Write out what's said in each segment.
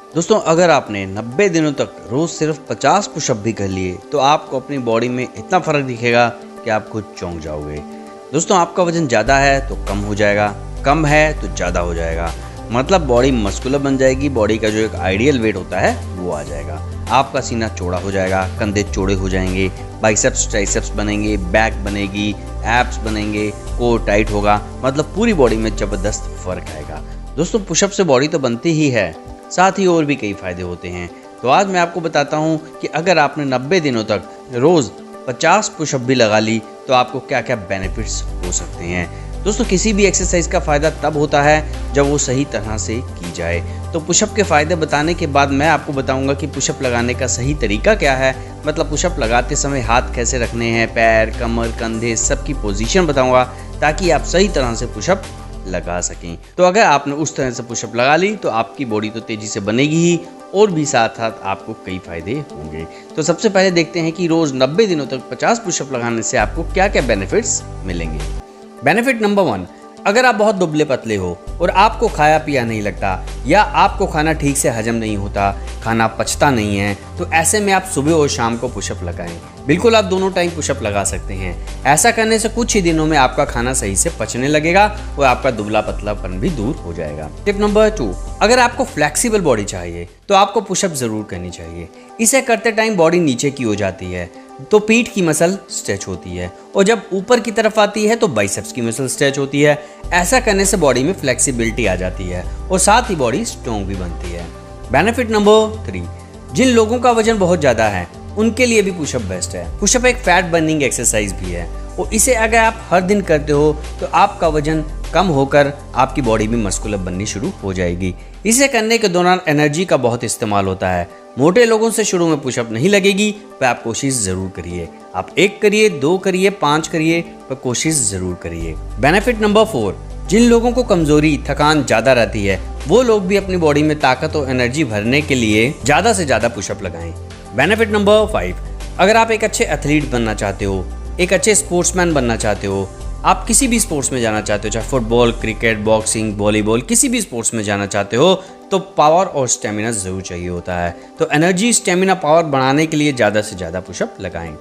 दोस्तों अगर आपने 90 दिनों तक रोज सिर्फ 50 पुशअप भी कर लिए तो आपको अपनी बॉडी में इतना फर्क दिखेगा कि आप खुद चौंक जाओगे। दोस्तों आपका वजन ज़्यादा है तो कम हो जाएगा, कम है तो ज़्यादा हो जाएगा, मतलब बॉडी मस्कुलर बन जाएगी। बॉडी का जो एक आइडियल वेट होता है वो आ जाएगा। आपका सीना चौड़ा हो जाएगा, कंधे चौड़े हो जाएंगे, बाइसेप्स ट्राइसेप्स बनेंगे, बैक बनेगी, एब्स बनेंगे, कोर टाइट होगा, मतलब पूरी बॉडी में ज़बरदस्त फर्क आएगा। दोस्तों पुशअप से बॉडी तो बनती ही है, साथ ही और भी कई फायदे होते हैं। तो आज मैं आपको बताता हूँ कि अगर आपने 90 दिनों तक रोज़ 50 पुशअप भी लगा ली तो आपको क्या क्या बेनिफिट्स हो सकते हैं। दोस्तों किसी भी एक्सरसाइज का फ़ायदा तब होता है जब वो सही तरह से की जाए। तो पुशअप के फ़ायदे बताने के बाद मैं आपको बताऊंगा कि पुशअप लगाने का सही तरीका क्या है, मतलब पुशअप लगाते समय हाथ कैसे रखने हैं, पैर, कमर, कंधे सबकी पोजीशन बताऊंगा ताकि आप सही तरह से पुशअप लगा सकें। तो अगर आपने उस तरह से पुशअप लगा ली तो आपकी बॉडी तो तेज़ी से बनेगी ही और भी साथ साथ आपको कई फायदे होंगे। तो सबसे पहले देखते हैं कि रोज़ 90 दिनों तक 50 पुशअप लगाने से आपको क्या क्या बेनिफिट्स मिलेंगे। बेनिफिट नंबर 1, अगर आप बहुत दुबले पतले हो और आपको खाया पिया नहीं लगता या आपको खाना ठीक से हजम नहीं होता, खाना पचता नहीं है, तो ऐसे में आप सुबह और शाम को पुशअप लगाएं। बिल्कुल आप दोनों टाइम पुशअप लगा सकते हैं। ऐसा करने से कुछ ही दिनों में आपका खाना सही से पचने लगेगा और आपका दुबला पतलापन भी दूर हो जाएगा। टिप नंबर 2, अगर आपको फ्लेक्सिबल बॉडी चाहिए तो आपको पुशअप जरूर करनी चाहिए। इसे करते टाइम बॉडी नीचे की हो जाती है तो पीठ की मसल स्ट्रेच होती है और जब ऊपर की तरफ आती है तो बाइसेप्स की मसल स्ट्रेच होती है। ऐसा करने से बॉडी में फ्लेक्सिबिलिटी आ जाती है और साथ ही बॉडी स्ट्रॉन्ग भी बनती है। बेनिफिट नंबर 3, जिन लोगों का वजन बहुत ज़्यादा है उनके लिए भी पुशअप बेस्ट है। पुशअप एक फैट बर्निंग एक्सरसाइज भी है और इसे अगर आप हर दिन करते हो तो आपका वजन कम होकर आपकी बॉडी भी मस्कुलर बननी शुरू हो जाएगी। इसे करने के दौरान एनर्जी का बहुत इस्तेमाल होता है। मोटे लोगों से शुरू में पुशअप नहीं लगेगी, पर आप कोशिश ज़रूर करिए। आप 1 करिए, 2 करिए, 5 करिए, पर कोशिश ज़रूर करिए। बेनिफिट नंबर 4, जिन लोगों को कमज़ोरी, थकान ज़्यादा रहती है वो लोग भी अपनी बॉडी में ताकत और एनर्जी भरने के लिए ज़्यादा से ज़्यादा पुशअप लगाएं। बेनिफिट नंबर 5, अगर आप एक अच्छे एथलीट बनना चाहते हो, एक अच्छे स्पोर्ट्समैन बनना चाहते हो, आप किसी भी स्पोर्ट्स में जाना चाहते हो, चाहे फुटबॉल, क्रिकेट, बॉक्सिंग, वॉलीबॉल, किसी भी स्पोर्ट्स में जाना चाहते हो, तो पावर और स्टेमिना ज़रूर चाहिए होता है। तो एनर्जी, स्टेमिना, पावर बढ़ाने के लिए ज़्यादा से ज़्यादा पुशअप लगाएं।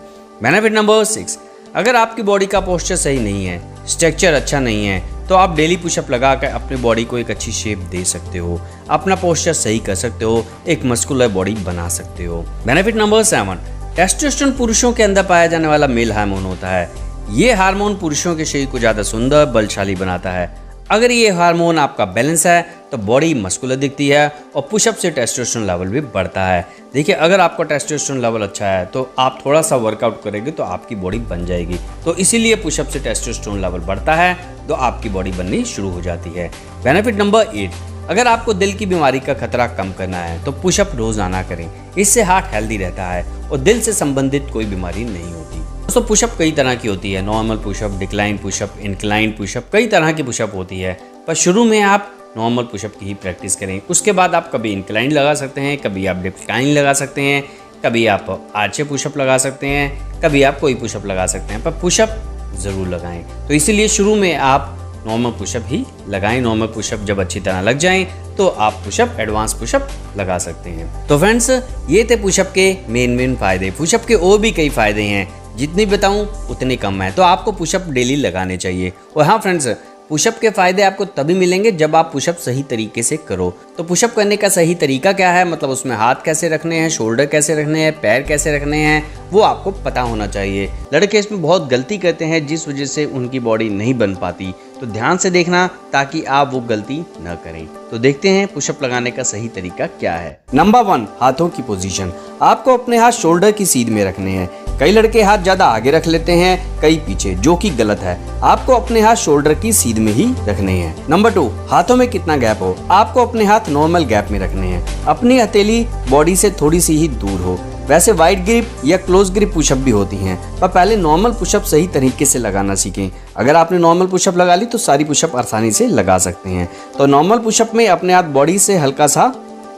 बेनिफिट नंबर 6, अगर आपकी बॉडी का पोस्चर सही नहीं है, स्ट्रक्चर अच्छा नहीं है, तो आप डेली पुशअप लगा कर अपनी बॉडी को एक अच्छी शेप दे सकते हो, अपना पोस्चर सही कर सकते हो, एक मस्कुलर बॉडी बना सकते हो। बेनिफिट नंबर 7, टेस्टोस्टेरोन पुरुषों के अंदर पाया जाने वाला मेल हार्मोन होता है। ये हार्मोन पुरुषों के शरीर को ज़्यादा सुंदर, बलशाली बनाता है। अगर ये हार्मोन आपका बैलेंस है तो बॉडी मस्कुलर दिखती है और पुशअप से टेस्टोस्टेरोन लेवल भी बढ़ता है। देखिए अगर आपका टेस्टोस्टेरोन लेवल अच्छा है तो आप थोड़ा सा वर्कआउट करेंगे तो आपकी बॉडी बन जाएगी। तो इसीलिए पुशअप से टेस्टोस्टेरोन लेवल बढ़ता है तो आपकी बॉडी बननी शुरू हो जाती है। बेनिफिट नंबर 8, अगर आपको दिल की बीमारी का खतरा कम करना है तो पुशअप रोजाना करें। इससे हार्ट हेल्दी रहता है और दिल से संबंधित कोई बीमारी नहीं होती। दोस्तों पुशअप कई तरह की होती है, normal pushup, decline pushup, incline pushup, कई तरह की पुशअप होती है। पर शुरू में आप नॉर्मल पुशअप की ही प्रैक्टिस करें। उसके बाद आप कभी इंक्लाइन लगा सकते हैं, कभी आप डिक्लाइन लगा सकते हैं, कभी आप आर्चे पुशअप लगा सकते हैं, कभी आप कोई पुशअप लगा सकते हैं, पर पुशअप ज़रूर लगाएं। तो इसीलिए शुरू में आप नॉर्मल पुशअप ही लगाएं। नॉर्मल पुशअप जब अच्छी तरह लग जाएं तो आप पुशअप, एडवांस पुशअप लगा सकते हैं। तो फ्रेंड्स ये थे पुशअप के मेन फ़ायदे। पुशअप के और भी कई फ़ायदे हैं, जितनी बताऊं उतने कम है। तो आपको पुशअप डेली लगाने चाहिए। और हाँ फ्रेंड्स, पुशअप के फ़ायदे आपको तभी मिलेंगे जब आप पुशअप सही तरीके से करो। तो पुशअप करने का सही तरीका क्या है, मतलब उसमें हाथ कैसे रखने हैं, शोल्डर कैसे रखने हैं, पैर कैसे रखने हैं, वो आपको पता होना चाहिए। लड़के इसमें बहुत गलती करते हैं जिस वजह से उनकी बॉडी नहीं बन पाती। तो ध्यान से देखना ताकि आप वो गलती न करें। तो देखते हैं पुशअप लगाने का सही तरीका क्या है। नंबर 1, हाथों की पोजीशन। आपको अपने हाथ शोल्डर की सीध में रखने हैं। कई लड़के हाथ ज्यादा आगे रख लेते हैं, कई पीछे, जो कि गलत है। आपको अपने हाथ शोल्डर की सीध में ही रखने हैं। नंबर 2, हाथों में कितना गैप हो। आपको अपने हाथ नॉर्मल गैप में रखने हैं। अपनी हथेली बॉडी से थोड़ी सी ही दूर हो। वैसे वाइड ग्रिप या क्लोज ग्रिप पुशअप भी होती हैं, पर पहले नॉर्मल पुशअप सही तरीके से लगाना सीखें। अगर आपने नॉर्मल पुशअप लगा ली तो सारी पुशअप आसानी से लगा सकते हैं। तो नॉर्मल पुशअप में अपने हाथ बॉडी से हल्का सा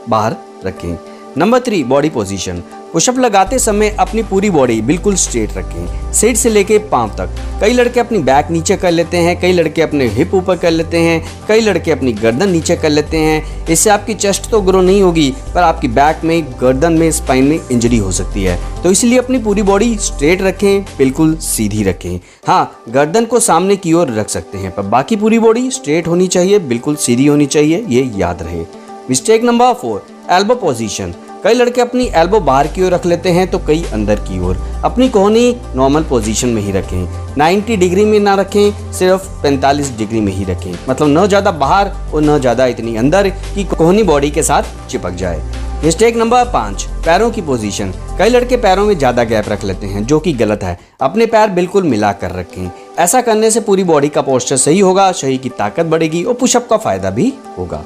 बाहर रखें। Number 3, body position. पुशअप लगाते समय अपनी पूरी बॉडी बिल्कुल स्ट्रेट रखें, सिर से लेके पांव तक। कई लड़के अपनी बैक नीचे कर लेते हैं, कई लड़के अपने हिप ऊपर कर लेते हैं, कई लड़के अपनी गर्दन नीचे कर लेते हैं। इससे आपकी चेस्ट तो ग्रो नहीं होगी, पर आपकी बैक में, गर्दन में, स्पाइन में इंजरी हो सकती है। तो इसलिए अपनी पूरी बॉडी स्ट्रेट रखें, बिल्कुल सीधी रखें। हाँ, गर्दन को सामने की ओर रख सकते हैं, पर बाकी पूरी बॉडी स्ट्रेट होनी चाहिए, बिल्कुल सीधी होनी चाहिए, ये याद रहे। Mistake number 4, elbow position. कई लड़के अपनी एल्बो बाहर की ओर रख लेते हैं तो कई अंदर की ओर। अपनी कोहनी नॉर्मल पोजीशन में ही रखें, 90 डिग्री में ना रखें, सिर्फ 45 डिग्री में ही रखें। मतलब न ज़्यादा बाहर और न ज़्यादा इतनी अंदर कि कोहनी बॉडी के साथ चिपक जाए। मिस्टेक नंबर 5, पैरों की पोजीशन। कई लड़के पैरों में ज़्यादा गैप रख लेते हैं, जो कि गलत है। अपने पैर बिल्कुल मिला कर रखें। ऐसा करने से पूरी बॉडी का पोस्चर सही होगा, शरीर की ताकत बढ़ेगी और पुशअप का फायदा भी होगा।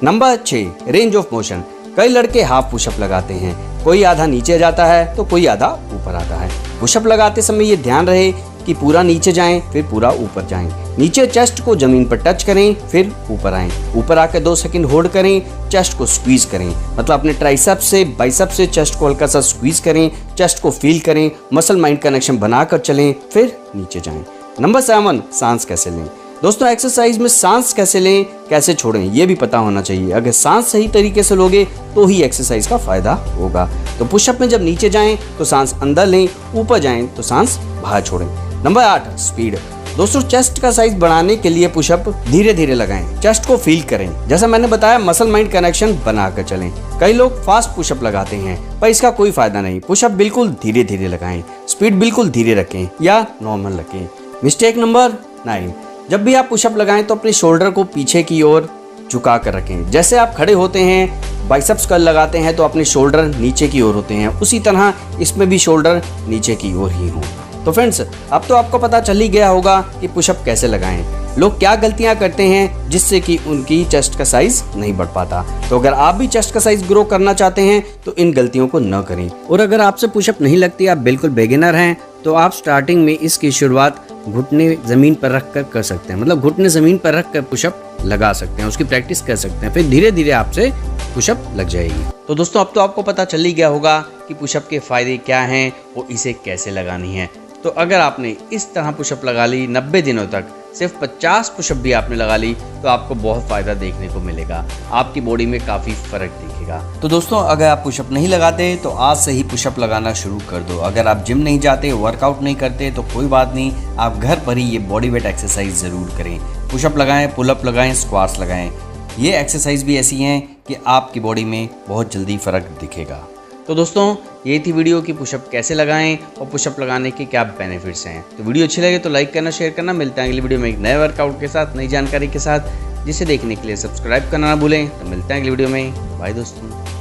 Number 6, range of motion. कई लड़के हाफ पुशअप लगाते हैं, कोई आधा नीचे जाता है तो कोई आधा ऊपर आता है। पुशअप लगाते समय ये ध्यान रहे कि पूरा नीचे जाएं, फिर पूरा ऊपर जाएं। नीचे चेस्ट को जमीन पर टच करें, फिर ऊपर आएं। ऊपर आकर 2 सेकंड होल्ड करें, चेस्ट को स्क्वीज करें। मतलब अपने ट्राइसेप से, बाइसेप से चेस्ट को हल्का सा स्क्वीज करें, चेस्ट को फील करें, मसल माइंड कनेक्शन बनाकर चलें, फिर नीचे जाएं। नंबर 7, सांस कैसे लें। दोस्तों, एक्सरसाइज में सांस कैसे लें, कैसे छोड़ें, ये भी पता होना चाहिए। अगर सांस सही तरीके से लोगे तो ही एक्सरसाइज का फायदा होगा। तो पुशअप में जब नीचे जाएं तो सांस अंदर लें, ऊपर जाएं तो सांस बाहर छोड़ें। Number 8, speed. दोस्तों, चेस्ट का साइज बढ़ाने के लिए पुशअप धीरे धीरे लगाएं, चेस्ट को फील करें। जैसा मैंने बताया, मसल माइंड कनेक्शन बनाकर चलें। कई लोग फास्ट पुशअप लगाते हैं, पर इसका कोई फायदा नहीं। पुशअप बिल्कुल धीरे धीरे लगाएं, स्पीड बिल्कुल धीरे रखें या नॉर्मल रखें। मिस्टेक नंबर 9, जब भी आप पुशअप लगाएं तो अपने शोल्डर को पीछे की ओर झुका कर रखें। जैसे आप खड़े होते हैं, बाइसेप्स कर्ल लगाते हैं तो अपने शोल्डर नीचे की ओर होते हैं, उसी तरह इसमें भी शोल्डर नीचे की ओर ही हो। तो फ्रेंड्स, अब तो आपको पता चल ही गया होगा कि पुशअप कैसे लगाएं, लोग क्या गलतियां करते हैं जिससे कि उनकी चेस्ट का साइज नहीं बढ़ पाता। तो अगर आप भी चेस्ट का साइज ग्रो करना चाहते हैं तो इन गलतियों को न करें। और अगर आपसे पुशअप नहीं लगती, आप बिल्कुल बिगिनर हैं, तो आप स्टार्टिंग में इसकी शुरुआत घुटने जमीन पर रख कर सकते हैं। मतलब घुटने जमीन पर रख कर पुशअप लगा सकते हैं, उसकी प्रैक्टिस कर सकते हैं, फिर धीरे धीरे आपसे पुशअप लग जाएगी। तो दोस्तों, अब तो आपको पता चल ही गया होगा कि पुशअप के फायदे क्या हैं और इसे कैसे लगानी है। तो अगर आपने इस तरह पुशअप लगा ली 90 दिनों तक, सिर्फ 50 पुशअप भी आपने लगा ली, तो आपको बहुत फ़ायदा देखने को मिलेगा, आपकी बॉडी में काफ़ी फ़र्क दिखेगा। तो दोस्तों, अगर आप पुशअप नहीं लगाते तो आज से ही पुशअप लगाना शुरू कर दो। अगर आप जिम नहीं जाते, वर्कआउट नहीं करते, तो कोई बात नहीं, आप घर पर ही ये बॉडी वेट एक्सरसाइज ज़रूर करें। पुशअप लगाएं, पुलअप लगाएं, स्क्वाट्स लगाएं। ये एक्सरसाइज भी ऐसी हैं कि आपकी बॉडी में बहुत जल्दी फ़र्क दिखेगा। तो दोस्तों, ये थी वीडियो कि पुशअप कैसे लगाएं और पुशअप लगाने के क्या बेनिफिट्स हैं। तो वीडियो अच्छी लगे तो लाइक करना, शेयर करना। मिलते हैं अगली वीडियो में एक नए वर्कआउट के साथ, नई जानकारी के साथ, जिसे देखने के लिए सब्सक्राइब करना ना भूलें। तो मिलते हैं अगली वीडियो में। बाय दोस्तों।